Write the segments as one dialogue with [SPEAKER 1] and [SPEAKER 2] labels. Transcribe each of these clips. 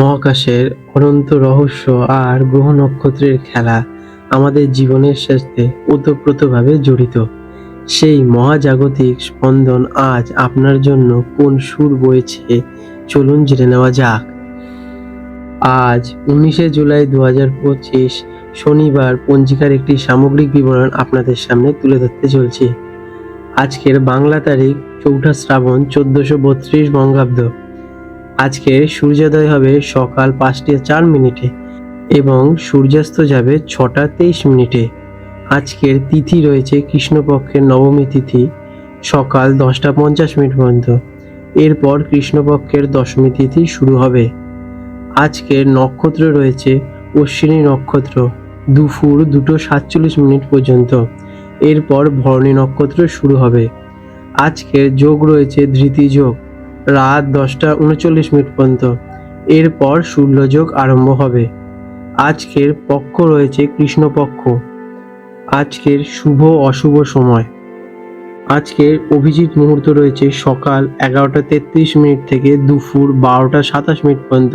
[SPEAKER 1] মহাকাশের অনন্ত রহস্য আর গ্রহ নক্ষত্রের খেলা আমাদের জীবনের সাথে ওতপ্রোতভাবে জড়িত। সেই মহাজাগতিক স্পন্দন আজ আপনার জন্য কোন সুর বইছে, চলুন জেনে নেওয়া যাক। আজ 19শে জুলাই 2025 শনিবার পঞ্জিকার একটি সামগ্রিক বিবরণ আপনাদের সামনে তুলে ধরতে চলছি। আজকের বাংলা তারিখ 4 শ্রাবণ 1432 বঙ্গাব্দ। আজকের সূর্যোদয় হবে সকাল 5টা 4 মিনিটে এবং সূর্যাস্ত যাবে 6টা 23 মিনিটে। আজকের তিথি রয়েছে কৃষ্ণপক্ষের নবমী তিথি সকাল 10টা 50 মিনিট পর্যন্ত। এরপর কৃষ্ণপক্ষের দশমী তিথি শুরু হবে। আজকের নক্ষত্র রয়েছে অশ্বিনী নক্ষত্র দুপুর 2টা 47 মিনিট পর্যন্ত। এরপর ভরণী নক্ষত্র শুরু হবে। আজকের যোগ রয়েছে ধৃতি যোগ রাত 10টা 39 মিনিট পর্যন্ত। এরপর শূল্যযোগ আরম্ভ হবে। আজকের পক্ষ রয়েছে কৃষ্ণপক্ষ। আজকের শুভ অশুভ সময়। আজকের অভিজিৎ মুহূর্ত রয়েছে সকাল 11টা 33 মিনিট থেকে দুপুর 12টা 27 মিনিট পর্যন্ত।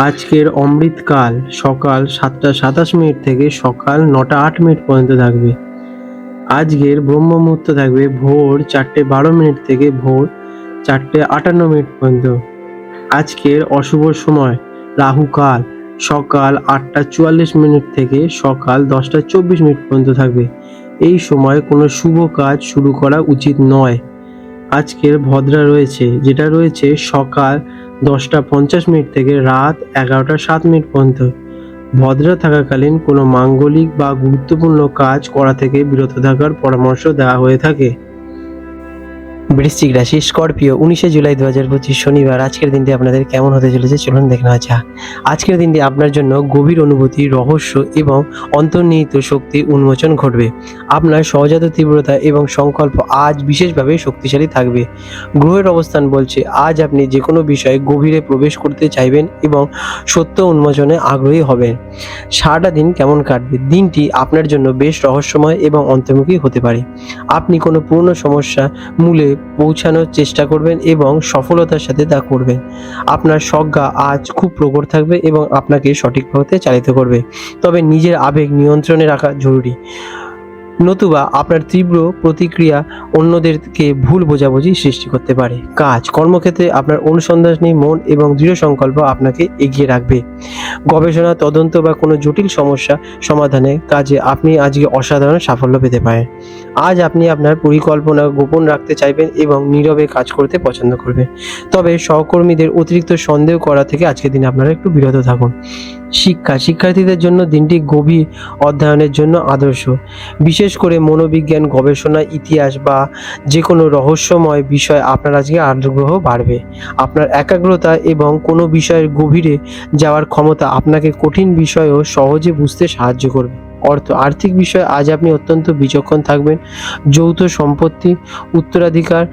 [SPEAKER 1] আজকের অমৃতকাল সকাল 7টা 27 মিনিট থেকে সকাল 9টা 8 মিনিট পর্যন্ত থাকবে। আজকের ব্রহ্ম মুহূর্ত থাকবে ভোর 4টে 12 মিনিট থেকে ভোর 4টে 58 মিনিট পর্যন্ত। আজকের অশুভ সময় রাহুকাল সকাল 8টা 44 মিনিট থেকে সকাল 10টা 24 মিনিট পর্যন্ত থাকবে। এই সময় কোনো শুভ কাজ শুরু করা উচিত নয়। আজকের ভদ্রা রয়েছে যেটা রয়েছে সকাল 10টা 50 মিনিট থেকে রাত 11টা 7 মিনিট পর্যন্ত। ভদ্রা থাকাকালীন কোনো মাঙ্গলিক বা গুরুত্বপূর্ণ কাজ করা থেকে বিরত থাকার পরামর্শ দেওয়া হয়ে থাকে। বৃশ্চিক রাশি স্করপিও 19শে জুলাই 2025 শনিবার। আজকের দিনটি আপনাদের কেমন হতে চলেছে চলুন দেখে নেওয়া যাক। আজকের দিনটি আপনার জন্য গভীর অনুভূতি, রহস্য এবং অন্তর্নিহিত শক্তি উন্মোচন ঘটবে। আপনার সহজাত তীব্রতা এবং সংকল্প আজ বিশেষভাবে শক্তিশালী থাকবে। গ্রহের অবস্থান বলছে আজ আপনি যে কোনো বিষয়ে গভীরে প্রবেশ করতে চাইবেন এবং সত্য উন্মোচনে আগ্রহী হবেন। সারাটা দিন কেমন কাটবে? দিনটি আপনার জন্য বেশ রহস্যময় এবং অন্তর্মুখী হতে পারে। আপনি কোনো পুরনো সমস্যা মূলে পৌঁছানোর চেষ্টা করবেন এবং সফলতার সাথে তা করবেন। আপনার সজ্ঞা আজ খুব প্রখর থাকবে এবং আপনাকে সঠিক পথে চালিত করবে। তবে নিজের আবেগ নিয়ন্ত্রণে রাখা জরুরি, নতুবা আপনার তীব্র প্রতিক্রিয়া অন্যদেরকে ভুল বোঝাবুঝি সৃষ্টি করতে পারে। কাজ কর্মক্ষেত্রে আপনার অনুসন্ধানী মন এবং দৃঢ় সংকল্প আপনাকে এগিয়ে রাখবে। গবেষণা, তদন্ত বা কোনো জটিল সমস্যা সমাধানে কাজে আপনি আজকে অসাধারণ সাফল্য পেতে পারেন। আজ আপনি আপনার পরিকল্পনা গোপন রাখতে চাইবেন এবং নীরবে কাজ করতে পছন্দ করবেন। তবে সহকর্মীদের অতিরিক্ত সন্দেহ করা থেকে আজকের দিনে আপনারা একটু বিরত থাকুন। শিক্ষার্থীদের জন্য দিনটি গভীর অধ্যয়নের জন্য আদর্শ। বিশেষ করে মনোবিজ্ঞান, গবেষণা, ইতিহাস বা যে কোনো রহস্যময় বিষয় আপনার আজকে আগ্রহ বাড়বে। আপনার একাগ্রতা এবং কোনো বিষয়ের গভীরে যাওয়ার ক্ষমতা আপনাকে কঠিন বিষয়ও সহজে বুঝতে সাহায্য করবে। আর্থিক বিষয়ে আজ আপনি অত্যন্ত বিচক্ষণ থাকবেন। যৌথ সম্পত্তি, উত্তরাধিকার,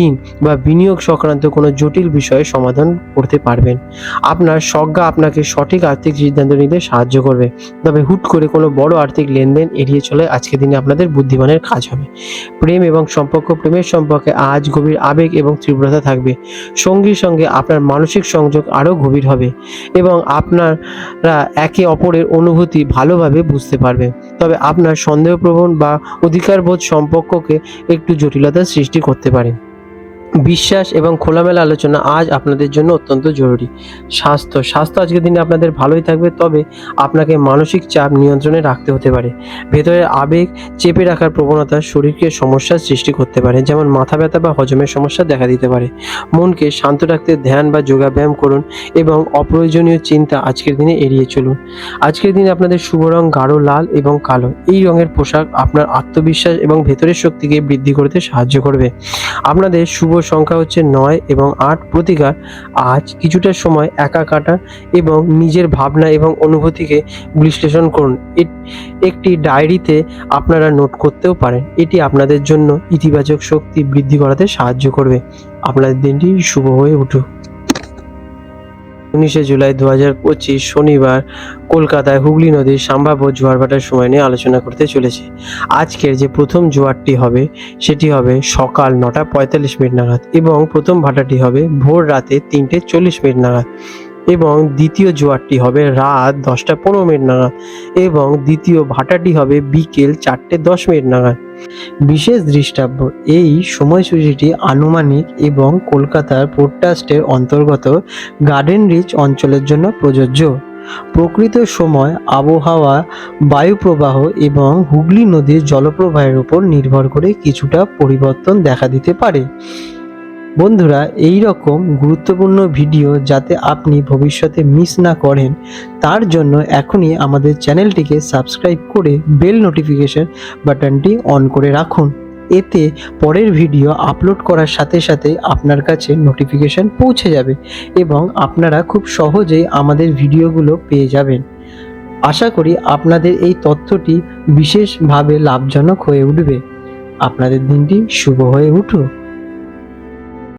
[SPEAKER 1] ঋণ বা বিনিয়োগ সংক্রান্ত কোনো জটিল বিষয়ে সমাধান করতে পারবেন। আপনার সজ্ঞা আপনাকে সঠিক আর্থিক সিদ্ধান্ত নিতে সাহায্য করবে। তবে হুট করে কোনো বড় আর্থিক লেনদেন এড়িয়ে চলে আজকের দিনে আপনাদের বুদ্ধিমানের কাজ হবে। প্রেম এবং প্রেমের সম্পর্কে আজ গভীর আবেগ এবং তীব্রতা থাকবে। সঙ্গীর সঙ্গে আপনার মানসিক সংযোগ আরও গভীর হবে এবং আপনারা একে অপরের অনুভূতি ভালোভাবে বুঝতে পারবেন। তবে আপনার সন্দেহপ্রবণ বা অধিকারবোধ সম্পর্ককে একটু জটিলতার সৃষ্টি করতে পারে। বিশ্বাস এবং খোলামেলা আলোচনা আজ আপনাদের জন্য অত্যন্ত জরুরি। স্বাস্থ্য আজকের দিনে আপনাদের ভালোই থাকবে, তবে আপনাকে মানসিক চাপ নিয়ন্ত্রণে রাখতে হতে পারে। ভেতরের আবেগ চেপে রাখার প্রবণতা শরীরকে সমস্যার সৃষ্টি করতে পারে, যেমন মাথা ব্যথা বা হজমের সমস্যা দেখা দিতে পারে। মনকে শান্ত রাখতে ধ্যান বা যোগাব্যায়াম করুন এবং অপ্রয়োজনীয় চিন্তা আজকের দিনে এড়িয়ে চলুন। আজকের দিনে আপনাদের শুভ রং গাঢ় লাল এবং কালো। এই রঙের পোশাক আপনার আত্মবিশ্বাস এবং ভেতরের শক্তিকে বৃদ্ধি করতে সাহায্য করবে। আপনাদের শুভ সংখ্যা হচ্ছে 9 এবং 8। প্রতিকার আজ কিছুটা সময় একা কাটান এবং নিজের ভাবনা এবং অনুভূতিকে বিশ্লেষণ করুন। একটি ডায়েরিতে আপনারা নোট করতেও পারেন। এটি আপনাদের জন্য ইতিবাচক শক্তি বৃদ্ধি করাতে সাহায্য করবে। আপনাদের দিনটি শুভ হয়ে উঠুক। 19শে জুলাই 2025 শনিবার কলকাতায় হুগলি নদীর সম্ভাব্য জোয়ার ভাটার সময় নিয়ে আলোচনা করতে চলেছি। আজকের যে প্রথম জোয়ারটি হবে সেটি হবে সকাল 9টা 45 মিনিট নাগাদ এবং প্রথম ভাটাটি হবে ভোর রাতে 3টে 40 মিনিট নাগাদ। এবং দ্বিতীয় জোয়ারটি হবে রাত 10:15 নাগাদ এবং দ্বিতীয় ভাটাটি হবে বিকেল 4:10 নাগাদ। বিশেষ দৃষ্টাব্য, এই সময়সূচিটি আনুমানিক এবং কলকাতার পোর্ট ট্রাস্টের অন্তর্গত গার্ডেন রিচ অঞ্চলের জন্য প্রযোজ্য। প্রকৃত সময় আবহাওয়া, বায়ুপ্রবাহ এবং হুগলি নদীর জলপ্রবাহের উপর নির্ভর করে কিছুটা পরিবর্তন দেখা দিতে পারে। বন্ধুরা, এই রকম গুরুত্বপূর্ণ ভিডিও যাতে আপনি ভবিষ্যতে মিস না করেন তার জন্য এখনই আমাদের চ্যানেলটিকে সাবস্ক্রাইব করে বেল নোটিফিকেশন বাটনটি অন করে রাখুন। এতে পরের ভিডিও আপলোড করার সাথে সাথে আপনার কাছে নোটিফিকেশন পৌঁছে যাবে এবং আপনারা খুব সহজেই আমাদের ভিডিওগুলো পেয়ে যাবেন। আশা করি আপনাদের এই তথ্যটি বিশেষভাবে লাভজনক হয়ে উঠবে। আপনাদের দিনটি শুভ হয়ে উঠুক।